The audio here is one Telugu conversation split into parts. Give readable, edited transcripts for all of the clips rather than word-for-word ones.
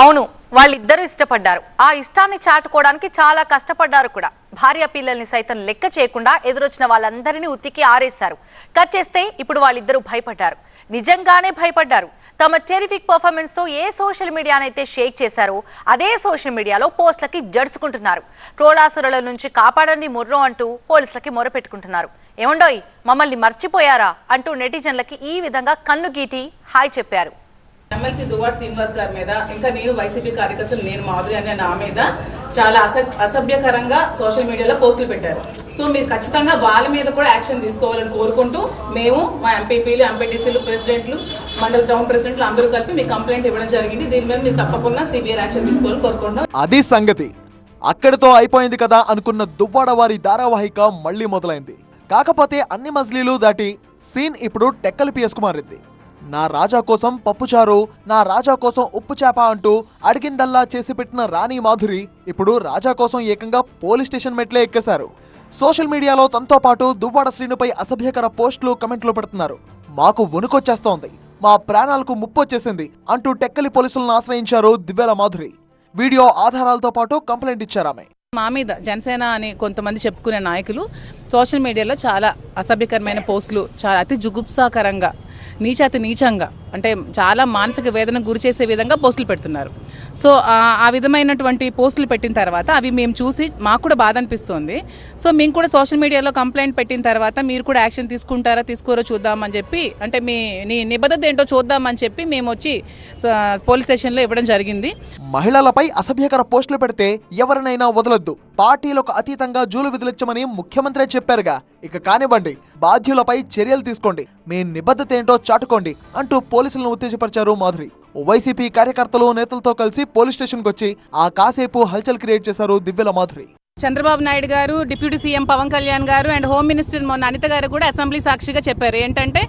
అవును, వాళ్ళిద్దరూ ఇష్టపడ్డారు. ఆ ఇష్టాన్ని చాటుకోవడానికి చాలా కష్టపడ్డారు కూడా. భార్య పిల్లల్ని సైతం లెక్క చేయకుండా ఎదురొచ్చిన వాళ్ళందరినీ ఉతికి ఆరేశారు. కట్ చేస్తే ఇప్పుడు వాళ్ళిద్దరూ భయపడ్డారు. నిజంగానే భయపడ్డారు. తమ టెరిఫిక్ పర్ఫార్మెన్స్ తో ఏ సోషల్ మీడియానైతే షేక్ చేశారో అదే సోషల్ మీడియాలో పోస్టులకి జడుచుకుంటున్నారు. ట్రోలాసురుల నుంచి కాపాడండి మొర్రో అంటూ పోలీసులకి మొరపెట్టుకుంటున్నారు. ఏమండోయ్, మమ్మల్ని మర్చిపోయారా అంటూ నెటిజన్లకి ఈ విధంగా కన్ను గీటి హాయ్ చెప్పారు. ఎమ్మెల్సీ దువ్వాడ శ్రీనివాస్ గారి మీద, ఇంకా నేను వైసీపీ కార్యకర్తలు నేను మాధురి అనే నా మీద చాలా అసభ్యకరంగా సోషల్ మీడియాలో పోస్టులు పెట్టారు. సో మీరు ఖచ్చితంగా వాళ్ళ మీద కూడా యాక్షన్ తీసుకోవాలని కోరుకుంటూ మేము మా ఎంపీపీలు, ఎంపీటీసీలు, ప్రెసిడెంట్లు, మండల టౌన్ ప్రెసిడెంట్లు అందరూ కలిపి మీ కంప్లైంట్ ఇవ్వడం జరిగింది. దీని మీద మీరు తప్పకుండా సివియర్ యాక్షన్ తీసుకోవాలని కోరుకుంటున్నాం. అది సంగతి. అక్కడితో అయిపోయింది కదా అనుకున్న దువ్వాడ వారి ధారావాహిక మళ్లీ మొదలైంది. కాకపోతే అన్ని మజిలీలు దాటి సీన్ ఇప్పుడు టెక్కలి పిఎస్కు మారింది. నా రాజా కోసం పప్పుచారు, నా రాజా కోసం ఉప్పు చేప అంటూ అడిగిందల్లా చేసి పెట్టిన రాణి మాధురి ఇప్పుడు రాజా కోసం ఏకంగా పోలీస్ స్టేషన్ మెట్లే ఎక్కేశారు. సోషల్ మీడియాలో తనతో పాటు దువ్వాడ శ్రీనుపై అసభ్యకర పోస్టులు, కమెంట్లు పెడుతున్నారు. మాకు వణుకొచ్చేస్తోంది, మా ప్రాణాలకు ముప్పొచ్చేసింది అంటూ టెక్కలి పోలీసులను ఆశ్రయించారు దివ్యల మాధురి. వీడియో ఆధారాలతో పాటు కంప్లైంట్ ఇచ్చారామె. మా మీద జనసేన అని కొంతమంది చెప్పుకునే నాయకులు సోషల్ మీడియాలో చాలా అసభ్యకరమైన పోస్టులు, చాలా అతి జుగుప్సాకరంగా, నీచంగా, అంటే చాలా మానసిక వేదనకు గురి చేసే విధంగా పోస్టులు పెడుతున్నారు. సో ఆ విధమైనటువంటి పోస్టులు పెట్టిన తర్వాత అవి మేము చూసి మాకు కూడా బాధ అనిపిస్తుంది. సో మేము కూడా సోషల్ మీడియాలో కంప్లైంట్ పెట్టిన తర్వాత మీరు కూడా యాక్షన్ తీసుకుంటారా తీసుకోరో చూద్దామని చెప్పి, అంటే నీ నిబద్ధత ఏంటో చూద్దామని చెప్పి మేము వచ్చి పోలీస్ స్టేషన్లో ఇవ్వడం జరిగింది. మహిళలపై అసభ్యకర పోస్టులు పెడితే ఎవరినైనా వదలొద్దు, పార్టీలకు అతీతంగా జూలు విదిలించమని ముఖ్యమంత్రి చెప్పారుగా. ఇక కానివ్వండి, బాధ్యులపై చర్యలు తీసుకోండి, మీ నిబద్ధత ఏంటో చాటుకోండి అంటూ పోలీసులను ఉత్తేజపరిచారు మాధురి. వైసీపీ కార్యకర్తలు, నేతలతో కలిసి పోలీస్ స్టేషన్కి వచ్చి ఆ కాసేపు హల్చల్ క్రియేట్ చేశారు దివ్యల మాధురి. చంద్రబాబు నాయుడు గారు, డిప్యూటీ సీఎం పవన్ కళ్యాణ్ గారు అండ్ హోమ్ మినిస్టర్ మొన్న అనిత గారు కూడా అసెంబ్లీ సాక్షిగా చెప్పారు ఏంటంటే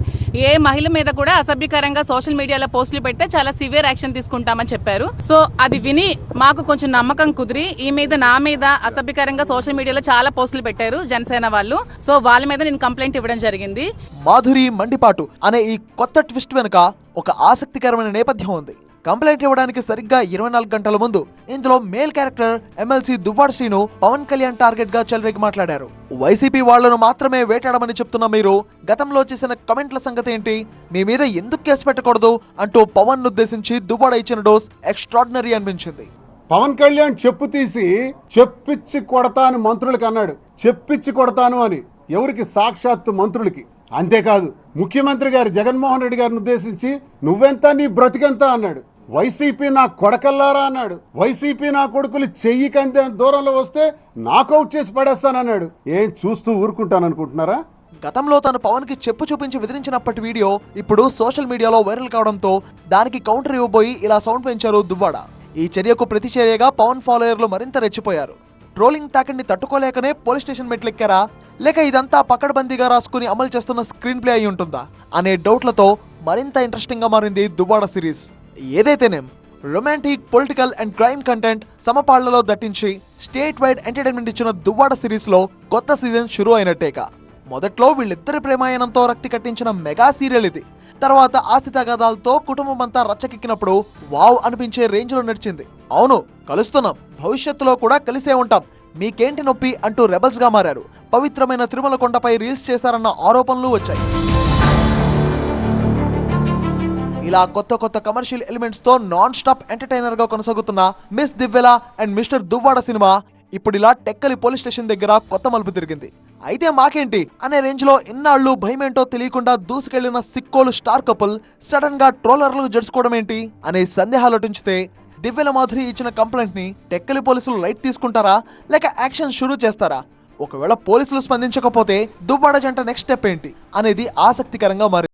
ఏ మహిళ మీద కూడా అసభ్యకరంగా సోషల్ మీడియాలో పోస్టులు పెడితే చాలా సివియర్ యాక్షన్ తీసుకుంటామని చెప్పారు. సో అది విని మాకు కొంచెం నమ్మకం కుదిరి నా మీద అసభ్యకరంగా సోషల్ మీడియాలో చాలా పోస్టులు పెట్టారు జనసేన వాళ్ళు. సో వాళ్ళ మీద నేను కంప్లైంట్ ఇవ్వడం జరిగింది. మాధురి మండిపాటు అనే ఈ కొత్త ట్విస్ట్ వెనుక ఒక ఆసక్తికరమైన నేపథ్యం ఉంది. కంప్లైంట్ ఇవ్వడానికి సరిగ్గా 24 గంటల ముందు ఇందులో male character MLC Duvvada Srinu Pawan Kalyan target గా చెలరేగి మాట్లాడారు. వైసీపీ వాళ్లను మాత్రమే వేటాడమని చెప్తున్న మీరు గతంలో చేసిన కమెంట్ల సంగతి ఏంటి, మీ మీద ఎందుకు కేసు పెట్టకూడదు అంటూ పవన్ ఉద్దేశించి దువ్వాడ ఇచ్చిన డోస్ ఎక్స్ట్రాడినరీ అనిపించింది. పవన్ కళ్యాణ్ చెప్పు తీసి చెప్పిచ్చి కొడతాను మంత్రులకి అన్నాడు. చెప్పిచ్చి కొడతాను అని ఎవరికి? సాక్షాత్తు మంత్రులకి. అంతేకాదు, ముఖ్యమంత్రి గారు జగన్మోహన్ రెడ్డి గారిని ఉద్దేశించి నువ్వెంత, నీ బ్రతికెంత అన్నాడు. వైసీపీ నా కొడకల్లారా అన్నాడు. వైసీపీ నా కొడుకులు చెయ్యి కంటే దూరంలో వస్తే నాకౌట్ చేసి పడేస్తానన్నాడు. ఏం చూస్తూ ఊరుకుంటాననుకుంటున్నారా? గతంలో తను పవన్ కి చెప్పు చూపించి బెదిరించినప్పటి వీడియో ఇప్పుడు సోషల్ మీడియాలో వైరల్ కావడంతో దానికి కౌంటర్ ఇవ్వబోయి ఇలా సౌండ్ పెంచారు దువ్వాడ. ఈ చర్యకు ప్రతిచర్యగా పవన్ ఫాలోయర్లు మరింత రెచ్చిపోయారు. ట్రోలింగ్ తాకిడిని తట్టుకోలేకనే పోలీస్ స్టేషన్ మెట్లెక్కారా, లేక ఇదంతా పకడ్బందీగా రాసుకుని అమలు చేస్తున్న స్క్రీన్ ప్లే అయి ఉంటుందా అనే డౌట్లతో మరింత ఇంట్రెస్టింగ్ గా మారింది దువ్వాడ సిరీస్. ఏదైతేనేం romantic, political and crime content సమపాళ్లలో దట్టించి స్టేట్ వైడ్ ఎంటర్టైన్మెంట్ ఇచ్చిన దువ్వాడ సిరీస్ లో కొత్త సీజన్ షురూ అయినట్టేక. మొదట్లో వీళ్ళిద్దరి ప్రేమాయణంతో రక్తి కట్టించిన మెగా సీరియల్ ఇది. తర్వాత ఆస్తి తగాదాలతో కుటుంబం అంతా రచ్చకెక్కినప్పుడు వావ్ అనిపించే రేంజ్ లో నడిచింది. అవును, కలుస్తున్నాం, భవిష్యత్తులో కూడా కలిసే ఉంటాం, మీకేంటి నొప్పి అంటూ రెబల్స్ గా మారారు. పవిత్రమైన తిరుమల కొండపై రీల్స్ చేశారన్న ఆరోపణలు వచ్చాయి. ఇలా కొత్త కమర్షియల్ ఎలిమెంట్స్ తో నాన్ స్టాప్ ఎంటర్టైనర్ గా కొనసాగుతున్న miss Divvala and mister Duvvada cinema ఇప్పుడు ఇలా టెక్కలి పోలీస్ స్టేషన్ దగ్గర కొత్త మలుపు తిరిగింది. అయితే మాకేంటి అనే రేంజ్ లో ఇన్నాళ్లు భయమేంటో తెలియకుండా దూసుకెళ్లిన సిక్కోలు స్టార్ కపుల్ సడన్ గా ట్రోలర్లకు జడుచుకోవడం ఏంటి అనే సందేహాలు అటుంచితే దివ్యల మాధురి ఇచ్చిన కంప్లైంట్ ని టెక్కలి పోలీసులు లైట్ తీసుకుంటారా, లేక యాక్షన్ షురూ చేస్తారా? ఒకవేళ పోలీసులు స్పందించకపోతే దువ్వాడ జంట నెక్స్ట్ స్టెప్ ఏంటి అనేది ఆసక్తికరంగా మారింది.